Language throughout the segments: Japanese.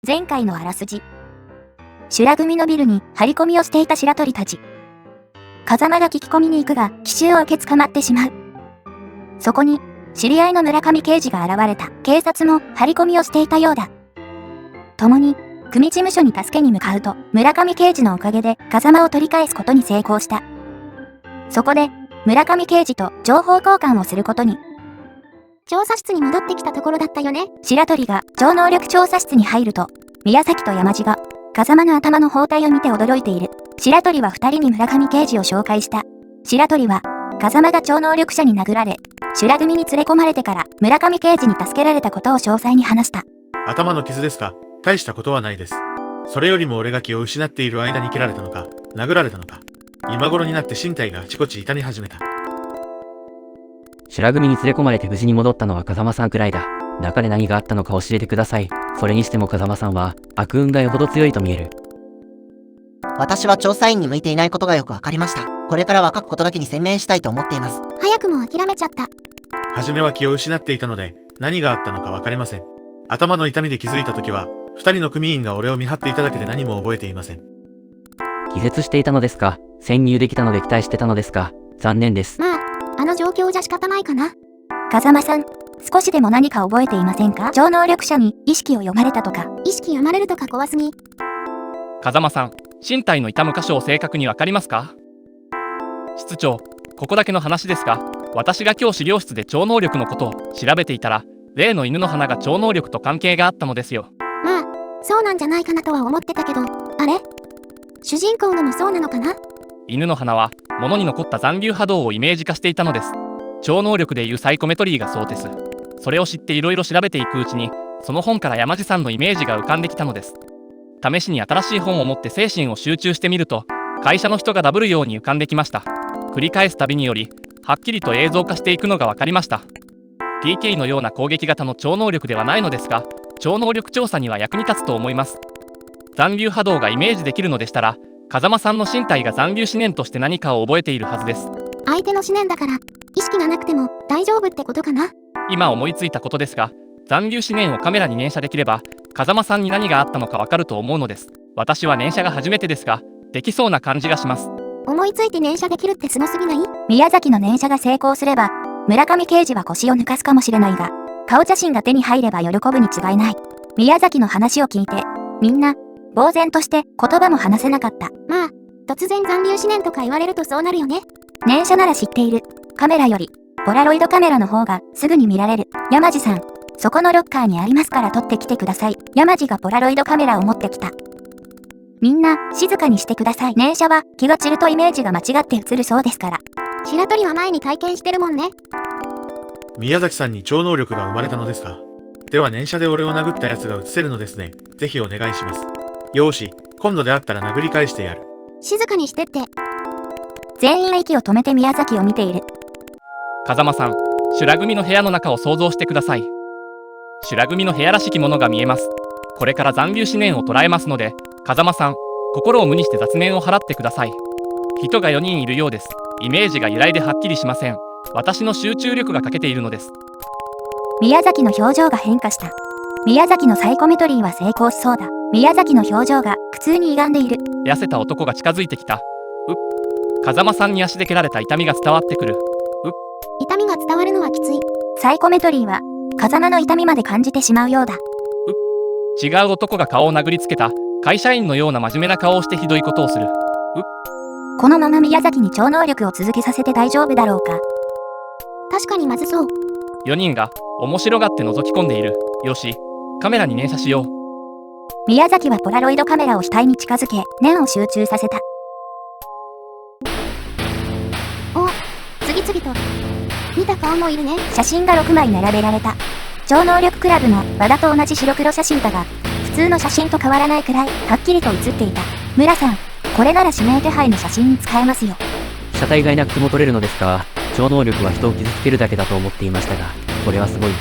前回のあらすじ。修羅組のビルに張り込みをしていた白鳥たち。風間が聞き込みに行くが、奇襲を受け捕まってしまう。そこに、知り合いの村上刑事が現れた。警察も張り込みをしていたようだ。共に、組事務所に助けに向かうと、村上刑事のおかげで風間を取り返すことに成功した。そこで、村上刑事と情報交換をすることに。調査室に戻ってきたところだったよね。白鳥が超能力調査室に入ると、宮崎と山地が風間の頭の包帯を見て驚いている。白鳥は二人に村上刑事を紹介した。白鳥は、風間が超能力者に殴られ、修羅組に連れ込まれてから村上刑事に助けられたことを詳細に話した。頭の傷ですか？大したことはないです。それよりも俺が気を失っている間に蹴られたのか、殴られたのか。今頃になって身体があちこち痛み始めた。修羅組に連れ込まれて無事に戻ったのは風間さんくらいだ。中で何があったのか教えてください。それにしても風間さんは悪運がよほど強いと見える。私は調査員に向いていないことがよくわかりました。これからは書くことだけに専念したいと思っています。早くも諦めちゃった。初めは気を失っていたので、何があったのかわかりません。頭の痛みで気づいたときは、二人の組員が俺を見張っていただけで何も覚えていません。気絶していたのですか？潜入できたので期待してたのですか？残念です。まあ、あの状況じゃ仕方ないかな。風間さん、少しでも何か覚えていませんか？超能力者に意識を読まれたとか。意識読まれるとか怖すぎ。風間さん、身体の痛む箇所を正確にわかりますか？室長、ここだけの話ですが、私が今日資料室で超能力のことを調べていたら、例の犬の花が超能力と関係があったのですよ。まあ、そうなんじゃないかなとは思ってたけど、あれ？主人公のもそうなのかな？犬の花は、物に残った残留波動をイメージ化していたのです。超能力でいうサイコメトリーがそうです。それを知っていろいろ調べていくうちに、その本から山地さんのイメージが浮かんできたのです。試しに新しい本を持って精神を集中してみると、会社の人がダブるように浮かんできました。繰り返すたびにより、はっきりと映像化していくのが分かりました。TK のような攻撃型の超能力ではないのですが、超能力調査には役に立つと思います。残留波動がイメージできるのでしたら、風間さんの身体が残留思念として何かを覚えているはずです。相手の思念だから、意識がなくても大丈夫ってことかな？今思いついたことですが、残留思念をカメラに連写できれば、風間さんに何があったのかわかると思うのです。私は連写が初めてですが、できそうな感じがします。思いついて連写できるってすごすぎない？宮崎の連写が成功すれば、村上刑事は腰を抜かすかもしれないが、顔写真が手に入れば喜ぶに違いない。宮崎の話を聞いて、みんな、呆然として言葉も話せなかった。まあ、突然残留思念とか言われるとそうなるよね。連写なら知っている。カメラより、ポラロイドカメラの方がすぐに見られる。山地さん、そこのロッカーにありますから取ってきてください。山地がポラロイドカメラを持ってきた。みんな、静かにしてください。連写は気が散るとイメージが間違って映るそうですから。白鳥は前に体験してるもんね。宮崎さんに超能力が生まれたのですか？では連射で俺を殴ったやつが映せるのですね。ぜひお願いします。よーし、今度であったら殴り返してやる。静かにしてって。全員息を止めて宮崎を見ている。風間さん、修羅組の部屋の中を想像してください。修羅組の部屋らしきものが見えます。これから残留思念を捉えますので、風間さん、心を無にして雑念を払ってください。人が4人いるようです。イメージが揺らいではっきりしません。私の集中力が欠けているのです。宮崎の表情が変化した。宮崎のサイコメトリーは成功しそうだ。宮崎の表情が苦痛に歪んでいる。痩せた男が近づいてきた。風間さんに足で蹴られた痛みが伝わってくる。痛みが伝わるのはきつい。サイコメトリーは風間の痛みまで感じてしまうようだ。違う男が顔を殴りつけた。会社員のような真面目な顔をしてひどいことをする。このまま宮崎に超能力を続けさせて大丈夫だろうか。確かにまずそう。4人が面白がって覗き込んでいる。よし、カメラに連写しよう。宮崎はポラロイドカメラを額に近づけ、念を集中させた。お、次々と。見た顔もいるね。写真が6枚並べられた。超能力クラブの和田と同じ白黒写真だが、普通の写真と変わらないくらいはっきりと写っていた。村さん、これなら指名手配の写真に使えますよ。車体がいなくても撮れるのですか？超能力は人を傷つけるだけだと思っていましたが、これはすごい。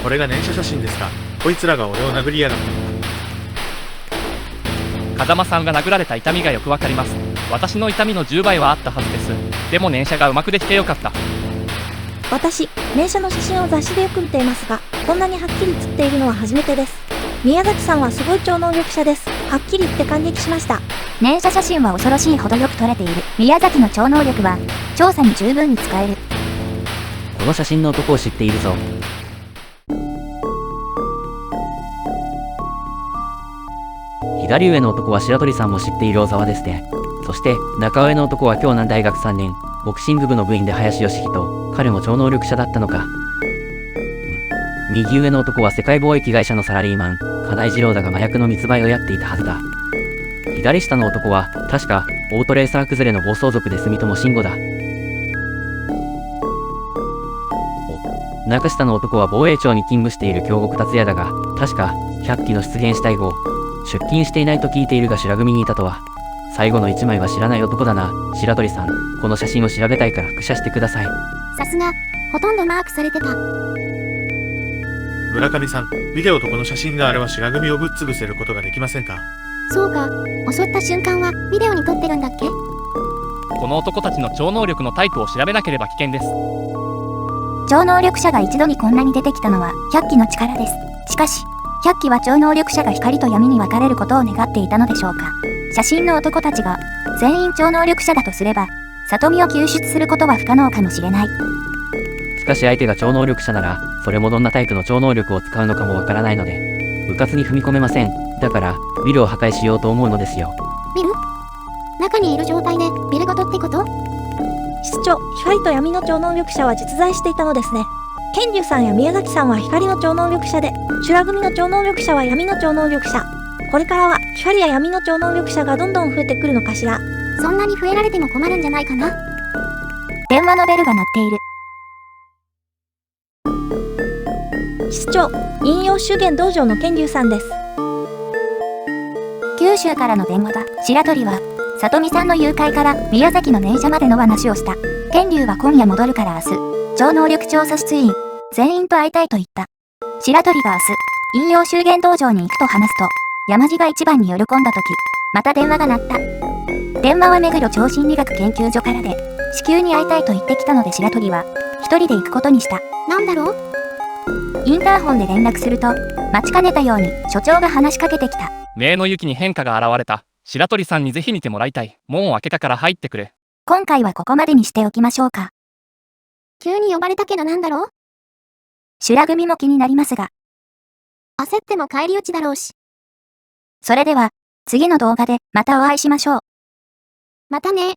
これが連写写真ですか？こいつらが俺を殴りやがったのか。風間さんが殴られた痛みがよくわかります。私の痛みの10倍はあったはずです。でも連写がうまくできてよかった。私、連写の写真を雑誌でよく見ていますが、こんなにはっきり写っているのは初めてです。宮崎さんはすごい超能力者です。はっきり言って感激しました。念写写真は恐ろしいほどよく撮れている。宮崎の超能力は、調査に十分に使える。この写真の男を知っているぞ。左上の男は白鳥さんも知っている小沢ですね。そして中上の男は京南大学3年ボクシング部の部員で林義人。彼も超能力者だったのか。右上の男は世界貿易会社のサラリーマン金井二郎だが麻薬の密売をやっていたはずだ。左下の男は確かオートレーサー崩れの暴走族で住友慎吾だ。中下の男は防衛庁に勤務している京極達也だが確か100機の出現した以後出勤していないと聞いているが白組にいたとは。最後の1枚は知らない男だな。白鳥さん、この写真を調べたいから複写してください。さすが、ほとんどマークされてた。村上さん、ビデオとこの写真があれば白組をぶっ潰せることができませんか？そうか、襲った瞬間はビデオに撮ってるんだっけ？この男たちの超能力のタイプを調べなければ危険です。超能力者が一度にこんなに出てきたのは100機の力です。しかし、100機は超能力者が光と闇に分かれることを願っていたのでしょうか。写真の男たちが全員超能力者だとすれば、里見を救出することは不可能かもしれない。しかし相手が超能力者なら、それもどんなタイプの超能力を使うのかもわからないので、迂闊に踏み込めません。だから、ビルを破壊しようと思うのですよ。ビル？中にいる状態でビルごとってこと？室長、光と闇の超能力者は実在していたのですね。剣龍さんや宮崎さんは光の超能力者で、修羅組の超能力者は闇の超能力者。これからは光や闇の超能力者がどんどん増えてくるのかしら。そんなに増えられても困るんじゃないかな。電話のベルが鳴っている。室長、引用修験道場の剣龍さんです。九州からの電話だ。白鳥は、里見さんの誘拐から宮崎の念写までの話をした。剣龍は今夜戻るから明日、超能力調査室員、全員と会いたいと言った。白鳥が明日、引用修験道場に行くと話すと、山路が一番に喜んだ時、また電話が鳴った。電話は目黒超心理学研究所からで、至急に会いたいと言ってきたので白鳥は、一人で行くことにした。なんだろう？インターホンで連絡すると、待ちかねたように所長が話しかけてきた。明の雪に変化が現れた。白鳥さんにぜひ見てもらいたい。門を開けたから入ってくれ。今回はここまでにしておきましょうか。急に呼ばれたけどなんだろう？修羅組も気になりますが。焦っても返り討ちだろうし。それでは、次の動画でまたお会いしましょう。またね。